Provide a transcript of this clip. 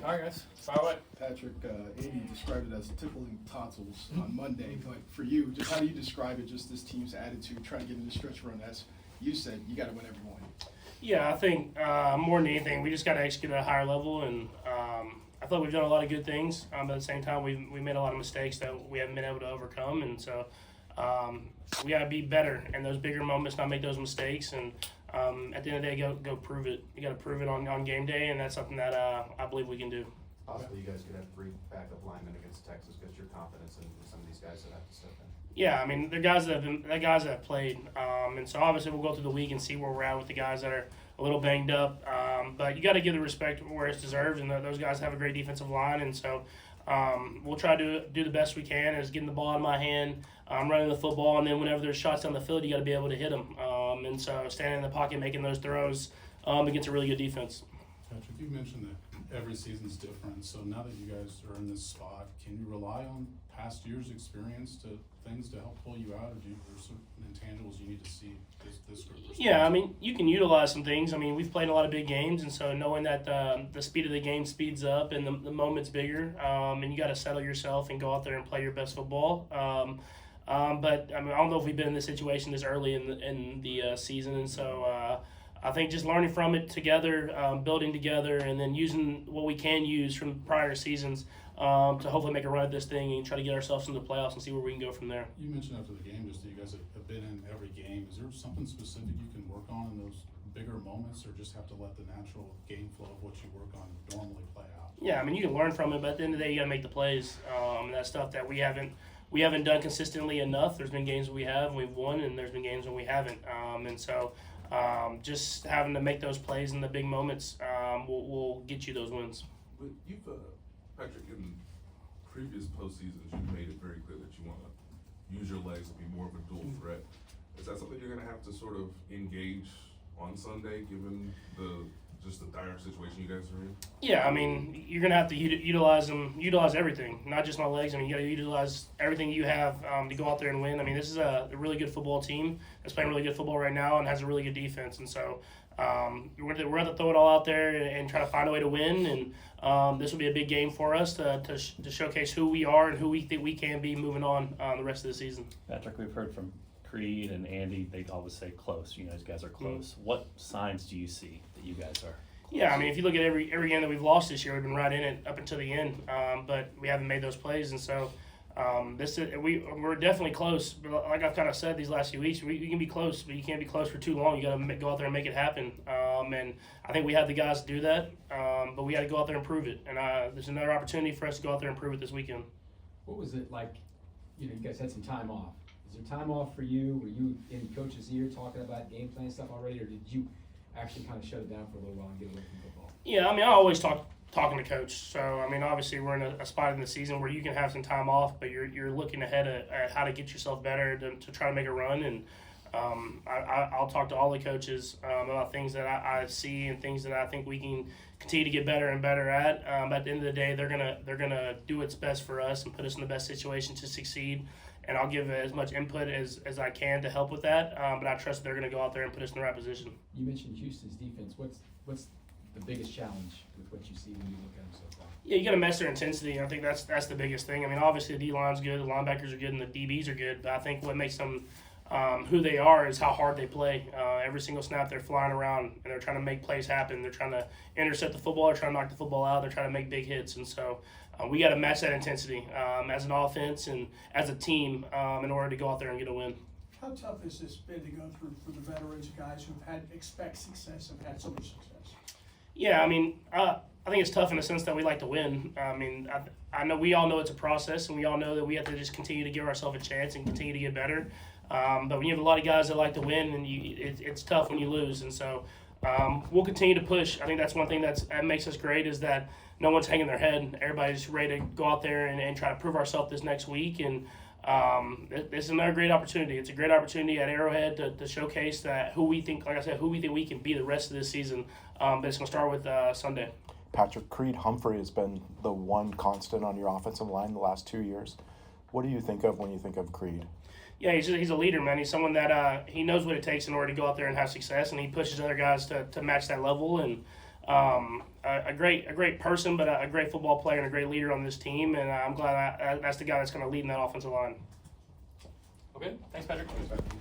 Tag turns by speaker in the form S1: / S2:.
S1: All right, guys. Follow it.
S2: Patrick, Andy described it as tickling tonsils on Monday, but for you, just how do you describe it, just this team's attitude, trying to get in the stretch run? As you said, you got to win every one.
S1: Yeah, I think more than anything, we just got to execute at a higher level, and I thought we've done a lot of good things, but at the same time, we made a lot of mistakes that we haven't been able to overcome, and so we got to be better in those bigger moments, not make those mistakes, and at the end of the day, go prove it. You got to prove it on game day, and that's something that I believe we can do.
S3: Possibly you guys could have 3 backup linemen against Texas because your confidence in some of these guys that have to step in.
S1: Yeah, I mean, they're guys that have played, and so obviously we'll go through the week and see where we're at with the guys that are a little banged up. But you got to give the respect where it's deserved, and those guys have a great defensive line, and so we'll try to do the best we can as getting the ball in my hand, running the football, and then whenever there's shots down the field, you got to be able to hit them. And so standing in the pocket, making those throws against a really good defense.
S4: Patrick, you mentioned that every season's different, so now that you guys are in this spot, can you rely on past years' experience to things to help pull you out, or are there certain intangibles you need to see this group?
S1: Yeah, I mean, you can utilize some things. I mean, we've played a lot of big games, and so knowing that the speed of the game speeds up and the moment's bigger, and you got to settle yourself and go out there and play your best football. But I mean, I don't know if we've been in this situation this early in the season, and so I think just learning from it together, building together, and then using what we can use from prior seasons to hopefully make a run at this thing and try to get ourselves into the playoffs and see where we can go from there.
S4: You mentioned after the game just that you guys have been in every game. Is there something specific you can work on in those bigger moments, or just have to let the natural game flow of what you work on normally play out?
S1: Yeah, I mean, you can learn from it, but at the end of the day, you got to make the plays. That's stuff that we haven't done consistently enough. There's been games we've won, and there's been games when we haven't. And so just having to make those plays in the big moments will get you those wins.
S5: But you've, Patrick, in previous postseasons, you've made it very clear that you want to use your legs to be more of a dual threat. Is that something you're going to have to sort of engage on Sunday, given just the dire situation you guys are in?
S1: Yeah, I mean, you're going to have to utilize everything, not just my legs. I mean, you got to utilize everything you have to go out there and win. I mean, this is a really good football team that's playing really good football right now and has a really good defense. And so we're going to throw it all out there and try to find a way to win. And this will be a big game for us to showcase who we are and who we think we can be moving on the rest of the season.
S6: Patrick, we've heard from Creed and Andy, they always say close. You guys are close. What signs do you see that you guys are?
S1: Yeah, I mean, if you look at every game that we've lost this year, we've been right in it up until the end, but we haven't made those plays, and so we're definitely close. But like I've kind of said these last few weeks, we can be close, but you can't be close for too long. You got to go out there and make it happen, and I think we have the guys to do that, but we got to go out there and prove it. And there's another opportunity for us to go out there and prove it this weekend.
S7: What was it like? You guys had some time off. Is there time off for you? Were you in coach's ear talking about game plan stuff already, or did you actually kind of shut it down for a little while and get away from football?
S1: Yeah, I mean, I always talking to coach. So, I mean, obviously we're in a spot in the season where you can have some time off, but you're looking ahead at how to get yourself better to try to make a run. And I'll talk to all the coaches about things that I see and things that I think we can continue to get better and better at. But at the end of the day, they're gonna do what's best for us and put us in the best situation to succeed. And I'll give as much input as I can to help with that. But I trust they're going to go out there and put us in the right position.
S7: You mentioned Houston's defense. What's the biggest challenge with what you see when you look at them so far?
S1: Yeah, you got to match their intensity. And I think that's the biggest thing. I mean, obviously the D-line's good, the linebackers are good, and the DBs are good. But I think what makes them who they are is how hard they play. Every single snap they're flying around, and they're trying to make plays happen. They're trying to intercept the football. They're trying to knock the football out. They're trying to make big hits. And so we got to match that intensity as an offense and as a team in order to go out there and get a win.
S8: How tough has this been to go through for the veterans, guys who've expect success and had so much success?
S1: Yeah, I mean, I think it's tough in the sense that we like to win. I mean, I know we all know it's a process, and we all know that we have to just continue to give ourselves a chance and continue to get better. But when you have a lot of guys that like to win, and it's tough when you lose. And so we'll continue to push. I think that's one thing that makes us great is that no one's hanging their head. Everybody's just ready to go out there and try to prove ourselves this next week. And this is another great opportunity. It's a great opportunity at Arrowhead to showcase that who we think, like I said, who we think we can be the rest of this season. But it's going to start with Sunday.
S9: Patrick, Creed Humphrey has been the one constant on your offensive line the last 2 years. What do you think of when you think of Creed?
S1: Yeah, he's a leader, man. He's someone that he knows what it takes in order to go out there and have success, and he pushes other guys to match that level. And a great person, but a great football player and a great leader on this team. And I'm glad that's the guy that's going to lead in that offensive line.
S10: Okay, thanks, Patrick.
S2: Thanks, Patrick.